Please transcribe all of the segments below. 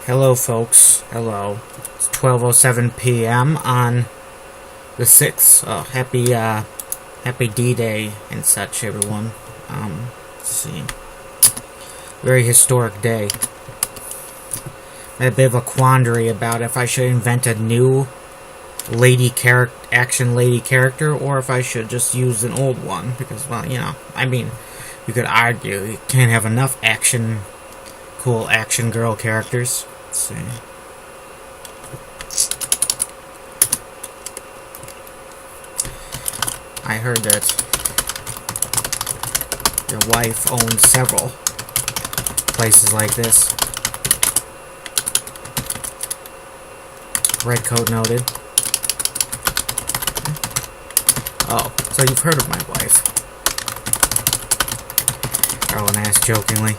Hello, folks. Hello. It's 12:07 p.m. on the 6th. Happy D-Day and such, everyone. Let's see. Very historic day. I had a bit of a quandary about if I should invent a new action lady character, or if I should just use an old one, because, well, you could argue you can't have enough cool action girl characters. Let's see. I heard that your wife owns several places like this. Redcoat noted. Oh, so you've heard of my wife? Carolyn asked jokingly.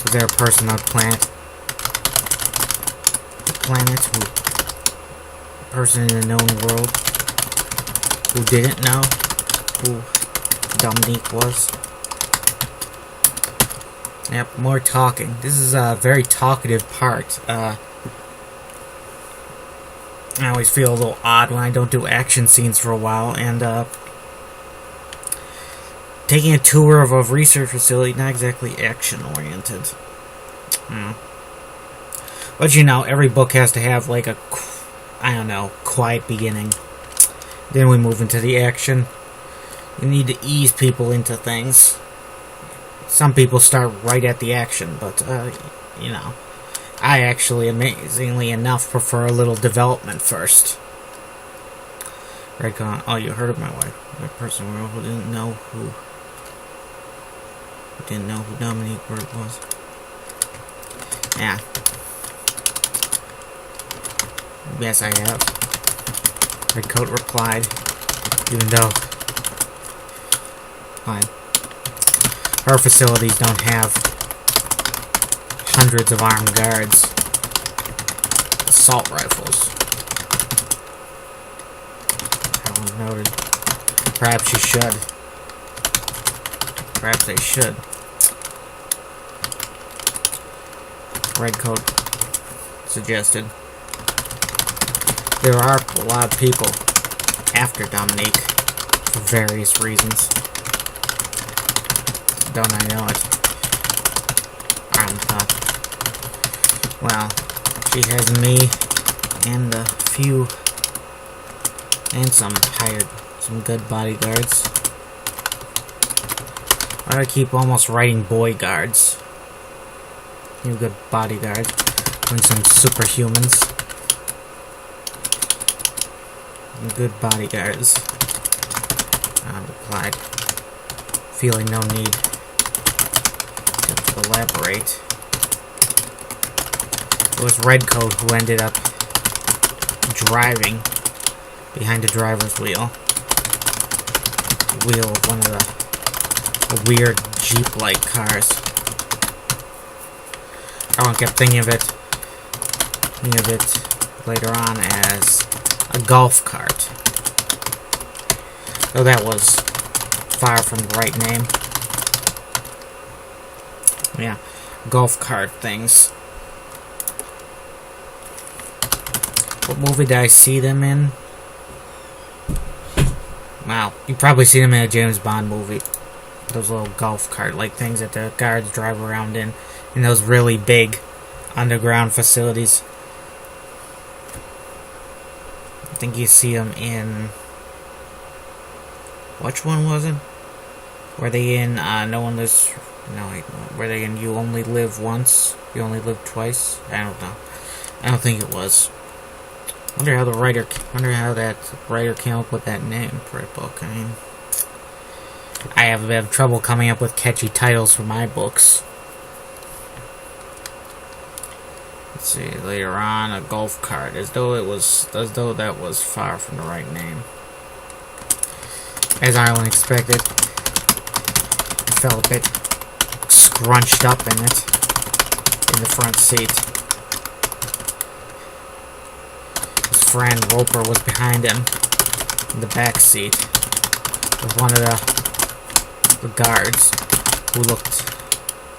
Was there a person on the person in the known world who didn't know who Dominique was? Yep, more talking. This is a very talkative part. I always feel a little odd when I don't do action scenes for a while, and taking a tour of a research facility, not exactly action-oriented. But every book has to have, like, quiet beginning. Then we move into the action. You need to ease people into things. Some people start right at the action, but, I actually, amazingly enough, prefer a little development first. Redcon, oh, you heard of my wife. That person who didn't know who Dominique Bird was. Yeah. Yes, I have. Redcoat replied, even though her facilities don't have hundreds of armed guards. Assault rifles. Helen noted. Perhaps you should. Perhaps they should. Redcoat suggested. There are a lot of people after Dominique for various reasons. Don't I know it? Thought. Well, she has me and some good bodyguards. Why do I keep almost writing boy guards? You good bodyguards. Doing some superhumans. Good bodyguards. I replied, feeling no need to elaborate. It was Redcoat who ended up driving behind the driver's wheel. The wheel of one of the weird Jeep-like cars. Everyone kept thinking of it later on as a golf cart. Though that was far from the right name. Yeah, golf cart things. What movie did I see them in? Wow, you probably see them in a James Bond movie. Those little golf cart-like things that the guards drive around in those really big underground facilities. I think you see them in... Which one was it? Were they in No One Lives... No, wait, were they in You Only Live Once? You Only Live Twice? I don't know. I don't think it was. Wonder how that writer came up with that name for a book. I mean, I have a bit of trouble coming up with catchy titles for my books. Let's see, later on, a golf cart, as though that was far from the right name. As I expected, I felt a bit scrunched up in the front seat. His friend Roper was behind him in the back seat with one of the guards who looked...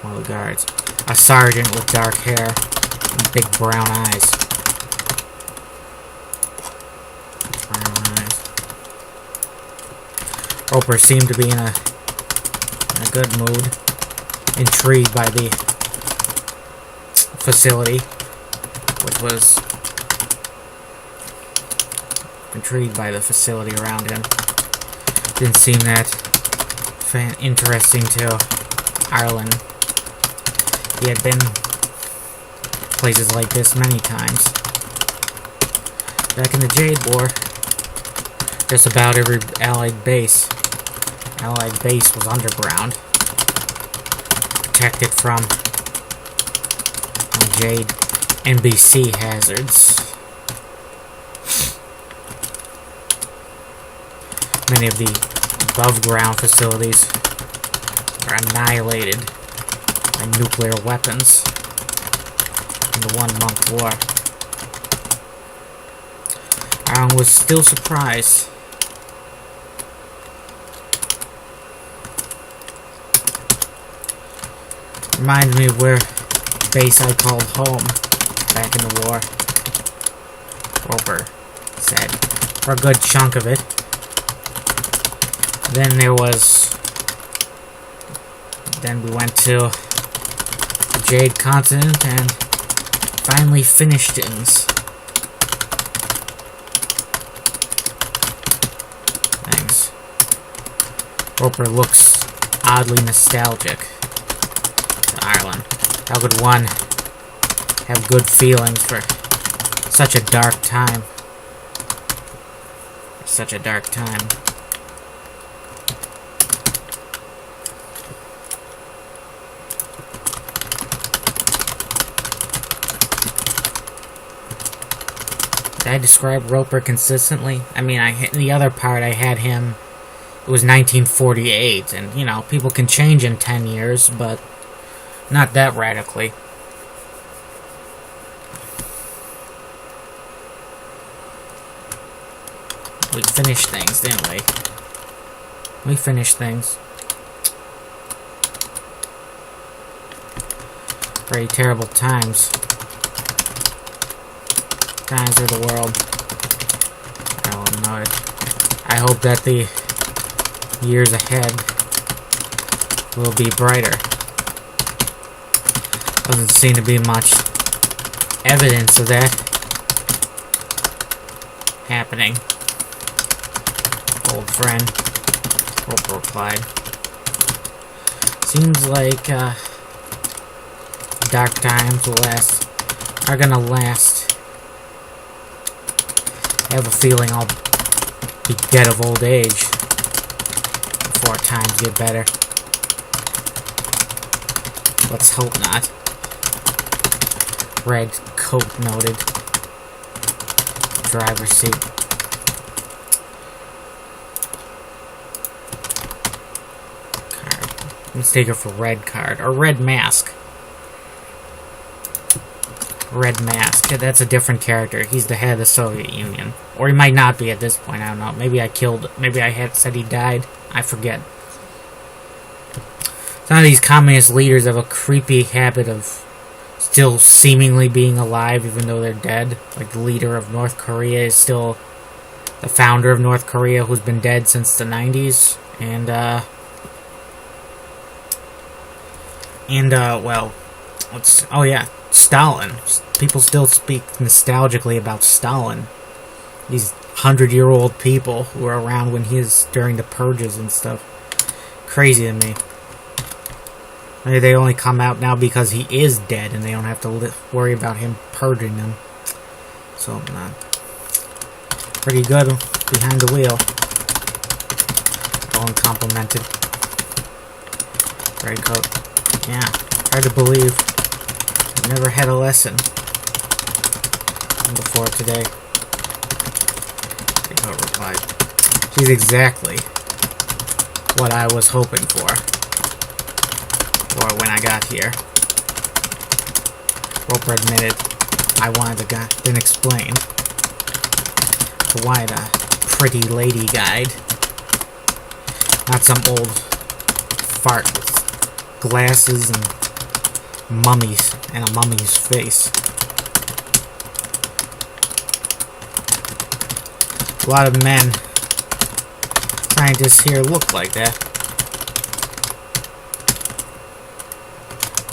One of the guards A sergeant with dark hair and big brown eyes. Brown eyes. Roper seemed to be in a good mood. Intrigued by the facility, which was intrigued by the facility around him. Didn't seem that interesting to Ireland. He had been places like this many times. Back in the Jade War, just about every Allied base was underground, protected from Jade NBC hazards. Many of the above-ground facilities are annihilated by nuclear weapons in the 1-month war. I was still surprised. Reminds me of where base I called home back in the war. Roper said, for a good chunk of it. Then we went to the Jade Continent and finally finished things. Thanks. Roper looks oddly nostalgic to Ireland. How could one have good feelings for such a dark time? Such a dark time. Did I describe Roper consistently? I mean, the other part I had him, it was 1948, and, you know, people can change in 10 years, but not that radically. We finished things, didn't we? We finished things. Very terrible times. Times of the world. I don't know it. I hope that the years ahead will be brighter. Doesn't seem to be much evidence of that happening. Old friend, Roper replied. Seems like dark times are gonna last. I have a feeling I'll be dead of old age before times get better. Let's hope not. Red coat noted. Driver's seat. Card. Mistake her for red card. Or red mask. Red Mask. That's a different character. He's the head of the Soviet Union. Or he might not be at this point. I don't know. Maybe I had said he died. I forget. Some of these communist leaders have a creepy habit of still seemingly being alive even though they're dead. Like the leader of North Korea is still the founder of North Korea, who's been dead since the 90s. Oh yeah, Stalin. People still speak nostalgically about Stalin. These 100-year-old people who were around when he was during the purges and stuff. Crazy to me. Maybe they only come out now because he is dead and they don't have to worry about him purging them. So, pretty good behind the wheel. All uncomplimented. Red coat. Yeah, hard to believe. Never had a lesson before today. Red coat replied. She's exactly what I was hoping for. Or when I got here. Roper admitted I wanted to then explained why the pretty lady guide. Not some old fart with glasses and mummies and a mummy's face. A lot of men, scientists here, look like that.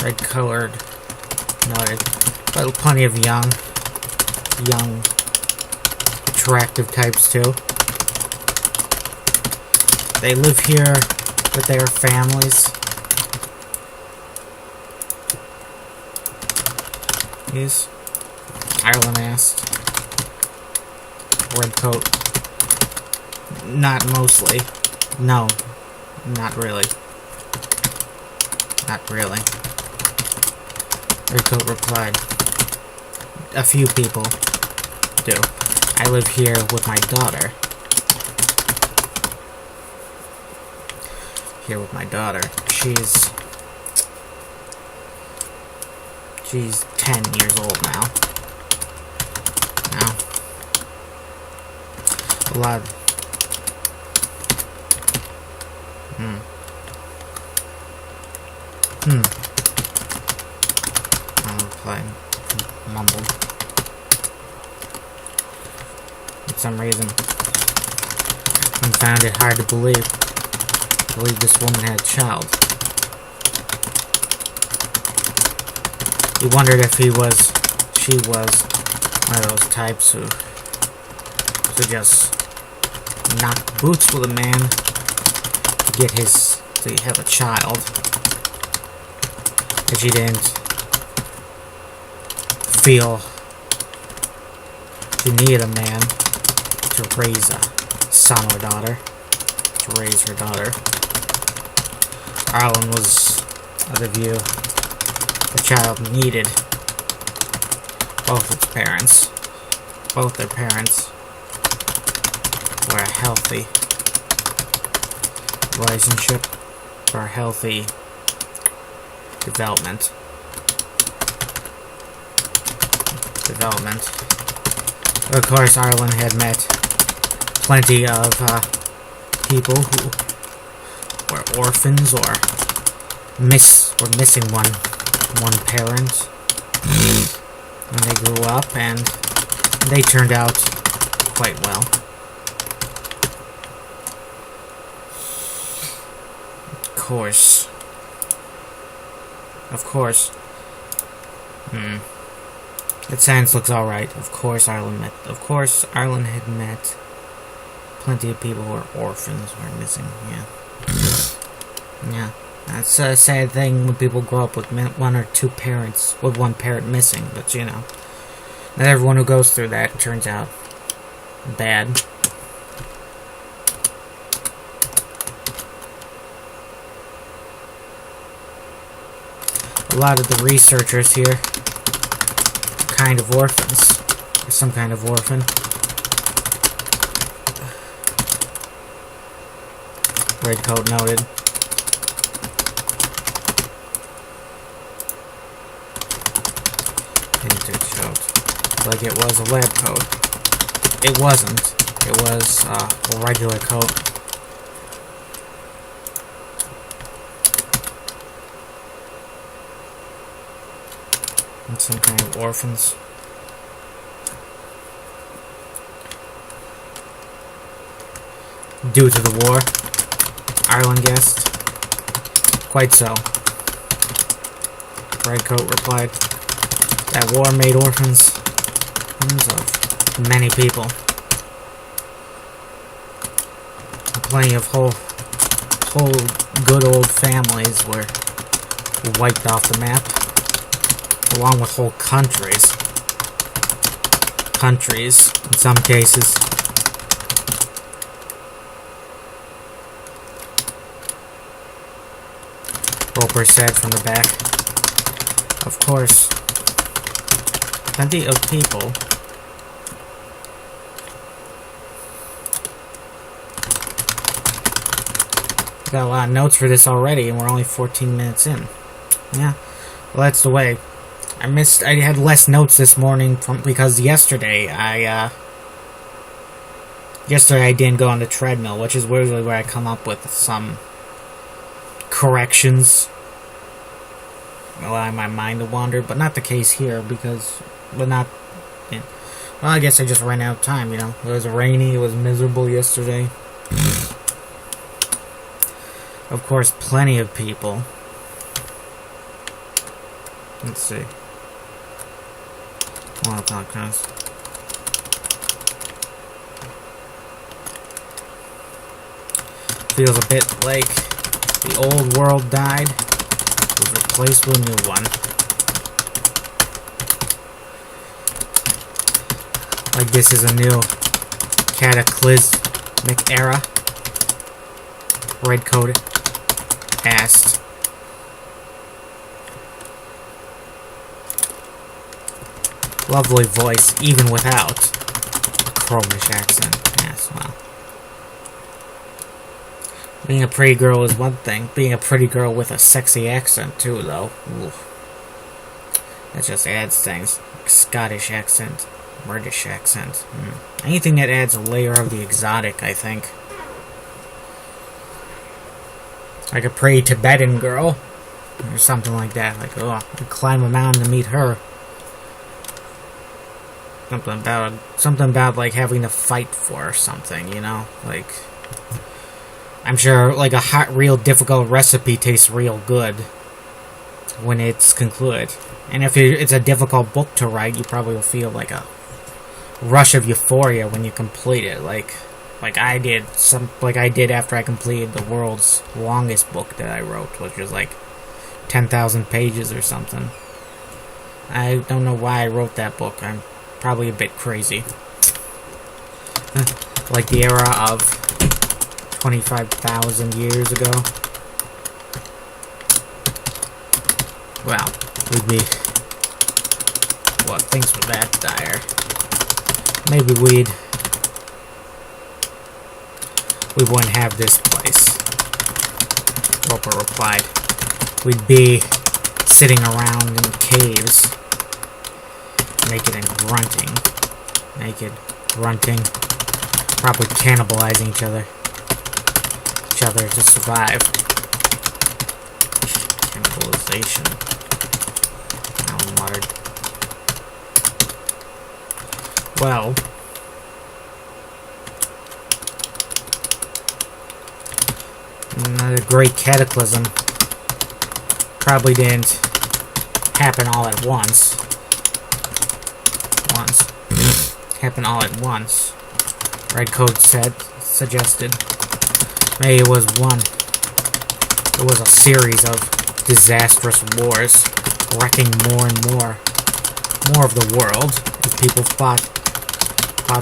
Red colored, noted, but plenty of young, attractive types too. They live here with their families. Yes, Ireland asked. Red coat. Not mostly. No, not really. Not really. Red coat replied. A few people do. I live here with my daughter. Here with my daughter. She's 10 years old now. Now, a lot. I replied, mumbled. For some reason, I found it hard to believe this woman had a child. He wondered if she was one of those types who just knock boots with a man to have a child. That she didn't feel she needed a man to raise a son or daughter. To raise her daughter. Arlen was of the view the child needed both its parents. Both their parents were a healthy relationship, for a healthy development. Of course, Arlen had met plenty of people who were orphans or missing one parent when they grew up, and they turned out quite well. Of course. That sentence looks alright. Of course, Arlen had met plenty of people who are orphans or missing. Yeah. That's a sad thing when people grow up with one or two parents, with one parent missing. But not everyone who goes through that turns out bad. A lot of the researchers here are kind of orphans. Or some kind of orphan. Redcoat noted. Like it was a lab coat. It wasn't. It was a regular coat. And some kind of orphans. Due to the war, Ireland guessed. Quite so. Redcoat replied. That war made orphans of many people. Plenty of whole good old families were wiped off the map, along with whole countries. Countries, in some cases. Roper said from the back. Of course, plenty of people got a lot of notes for this already, and we're only 14 minutes in. Yeah, well, that's the way. I had less notes this morning because yesterday I didn't go on the treadmill, which is usually where I come up with some corrections allow my mind to wander, but not the case here because, but not. Yeah. Well, I guess I just ran out of time. It was rainy. It was miserable yesterday. Of course, plenty of people. Let's see. Well, podcast. Feels a bit like the old world died, was replaced with a new one. Like this is a new cataclysmic era. Red Coat asked. Lovely voice, even without a Chromish accent. Yes, well. Being a pretty girl is one thing. Being a pretty girl with a sexy accent, too, though. Ooh. That just adds things. Scottish accent. British accent. Anything that adds a layer of the exotic, I think. Like a pretty Tibetan girl. Or something like that. Like, oh, I'd climb a mountain to meet her. Something about like having to fight for something, Like, I'm sure like a hot, real difficult recipe tastes real good when it's concluded. And if it's a difficult book to write, you probably will feel like a rush of euphoria when you complete it, like I did after I completed the world's longest book that I wrote, which was like 10,000 pages or something. I don't know why I wrote that book. I'm probably a bit crazy. Like the era of 25,000 years ago. Well, we'd be... Well, things were that dire. Maybe we wouldn't have this place. Roper replied. We'd be sitting around in caves. Naked and grunting. Probably cannibalizing each other to survive. Cannibalization. Alan muttered. Well, another great cataclysm probably didn't happen all at once. Happen all at once. Redcoat suggested. Maybe it was one. It was a series of disastrous wars, wrecking more and more of the world as people fought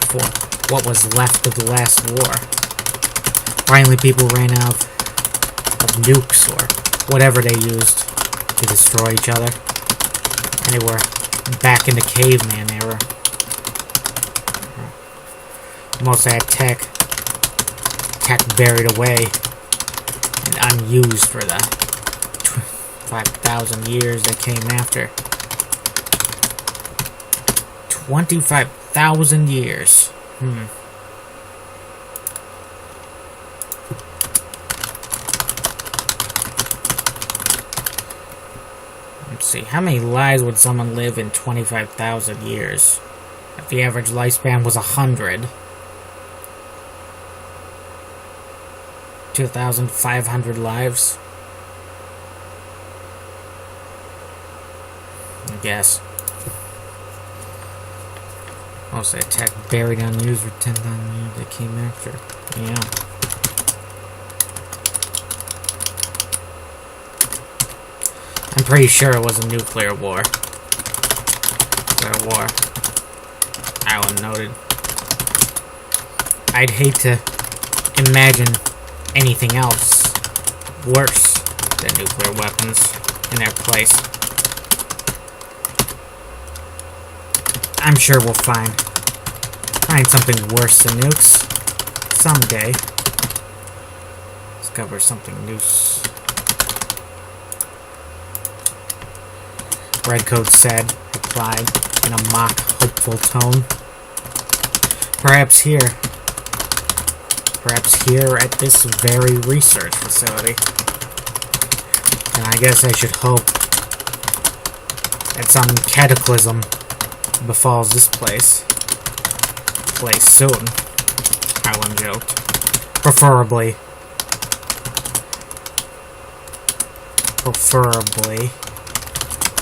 for what was left of the last war. Finally, people ran out of nukes or whatever they used to destroy each other, and they were back in the caveman era. Most of that tech buried away and unused for the 5,000 years that came after. 25,000 years. Let's see, how many lives would someone live in 25,000 years? If the average lifespan was 100. 2,500 lives. I guess. Most of the tech buried unused for 10,000 years that came after. Yeah. I'm pretty sure it was a nuclear war. Alan noted. I'd hate to imagine anything else worse than nuclear weapons in their place. I'm sure we'll find something worse than nukes someday. Discover something new. Redcoat replied in a mock hopeful tone. Perhaps here at this very research facility. And I guess I should hope that some cataclysm befalls this place soon. Harlan joked. Preferably.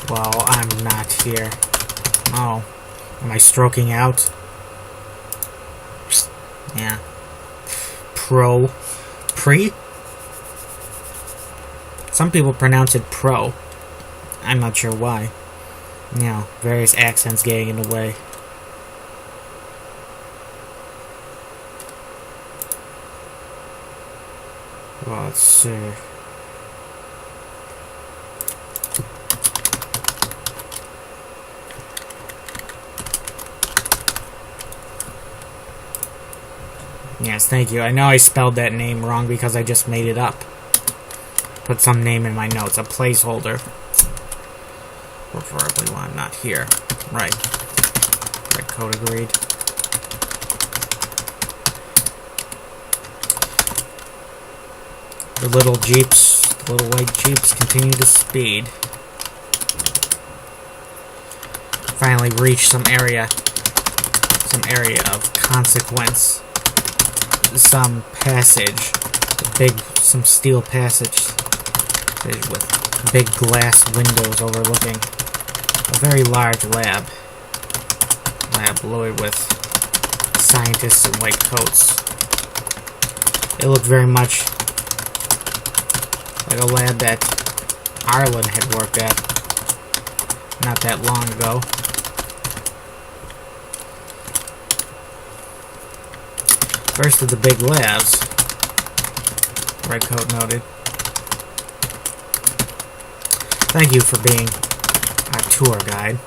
Well, I'm not here. Oh. Am I stroking out? Yeah. Pre? Some people pronounce it pro. I'm not sure why. You know, various accents getting in the way. Well, let's see. Yes, thank you. I know I spelled that name wrong because I just made it up. Put some name in my notes. A placeholder. Preferably when I'm not here. Right. Red coat agreed. The little jeeps, the little white jeeps continue to speed. Finally reach some area of consequence. Some passage, some steel passage with big glass windows overlooking a very large lab loaded with scientists in white coats. It looked very much like a lab that Arlen had worked at not that long ago. First of the big labs, Redcoat noted. Thank you for being our tour guide.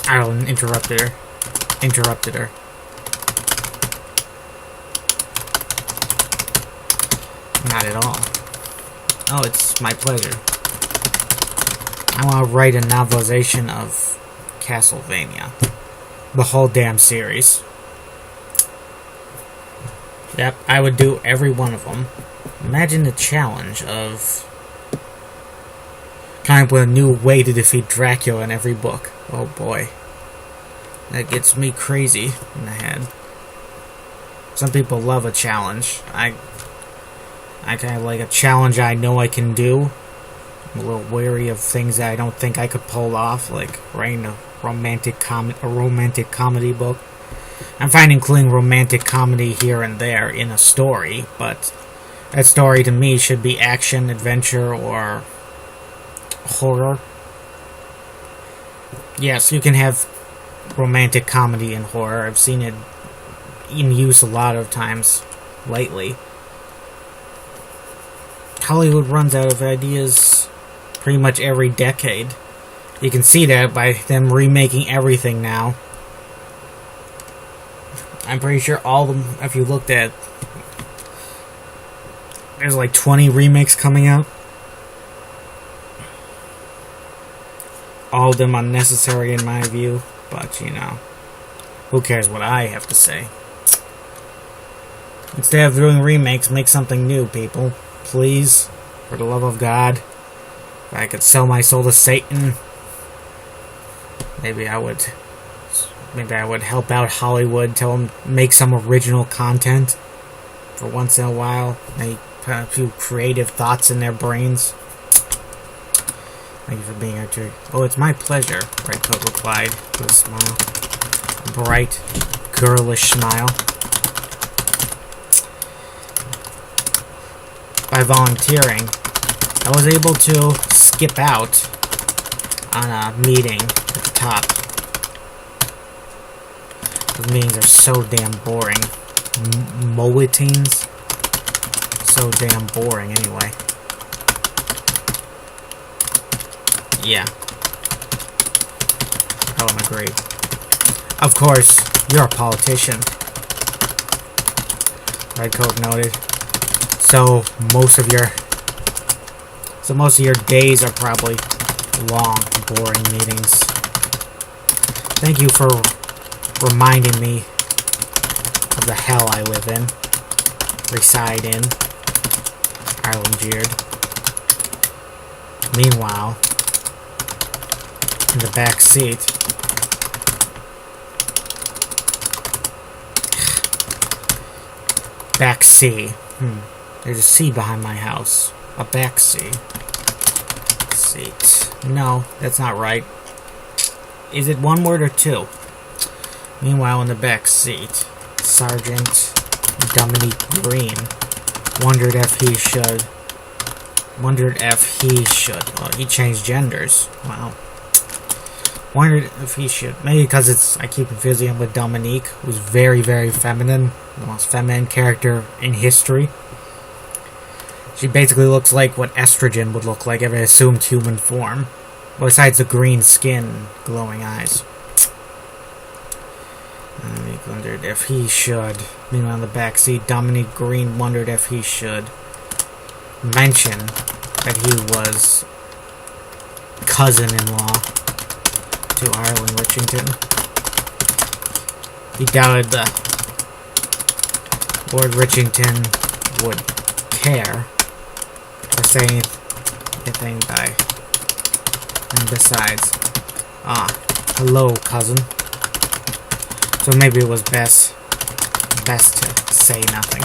Arlen interrupted her. Not at all. Oh, it's my pleasure. I want to write a novelization of Castlevania. The whole damn series. Yep, I would do every one of them. Imagine the challenge of coming up with a new way to defeat Dracula in every book. Oh boy. That gets me crazy in the head. Some people love a challenge. I kind of like a challenge I know I can do. I'm a little wary of things that I don't think I could pull off, like writing a romantic comedy book. I'm fine including romantic comedy here and there in a story, but that story to me should be action, adventure, or horror. Yes, you can have romantic comedy and horror. I've seen it in use a lot of times lately. Hollywood runs out of ideas pretty much every decade. You can see that by them remaking everything now. I'm pretty sure all of them, if you looked at, there's like 20 remakes coming out. All of them unnecessary in my view, but you know, who cares what I have to say? Instead of doing remakes, make something new, people. Please, for the love of God. If I could sell my soul to Satan, maybe I would help out Hollywood, tell them make some original content for once in a while. Maybe put a few creative thoughts in their brains. Thank you for being here, too. Oh, it's my pleasure, Redcoat replied with a smile. A bright, girlish smile. By volunteering, I was able to skip out on a meeting at the top. Those meetings are so damn boring. Moetings? So damn boring, anyway. Yeah. I would agree. Of course, you're a politician, Redcoat noted. So most of your days are probably long, boring meetings. Thank you for reminding me of the hell I live in, reside in. Arlen jeered. Meanwhile, in the back seat, back C. There's a C behind my house. A back C. Seat. No, that's not right. Is it one word or two? Meanwhile, in the back seat, Sergeant Dominique Green wondered if he should. Well, he changed genders. Wow. Wondered if he should. Maybe because I keep confusing him with Dominique, who's very, very feminine. The most feminine character in history. She basically looks like what estrogen would look like if it assumed human form. Besides the green skin, glowing eyes. He wondered if he should. Meanwhile, in the backseat, Dominique Green wondered if he should mention that he was cousin-in-law to Arlen Richington. He doubted that Lord Richington would care or say anything by. And besides, hello, cousin. So maybe it was best to say nothing.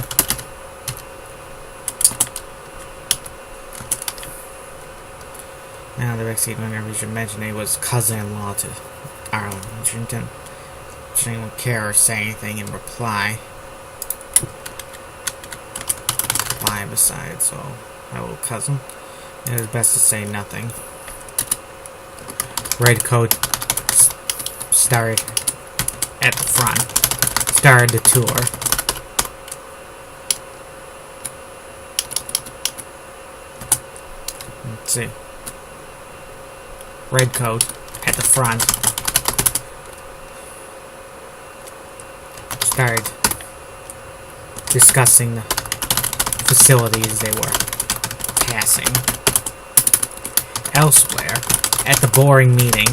Now the backseat whenever you should mention he was cousin-in-law to Arlen Richington. Should anyone care or say anything in reply? Besides, so hello, cousin. It was best to say nothing. Redcoat started at the front. Started the tour. Let's see. Redcoat at the front. Started discussing the facilities they were passing. Elsewhere, at the boring meeting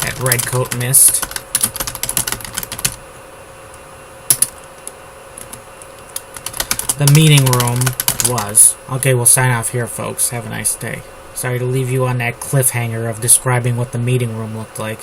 that Redcoat missed, the meeting room was... Okay, we'll sign off here, folks. Have a nice day. Sorry to leave you on that cliffhanger of describing what the meeting room looked like.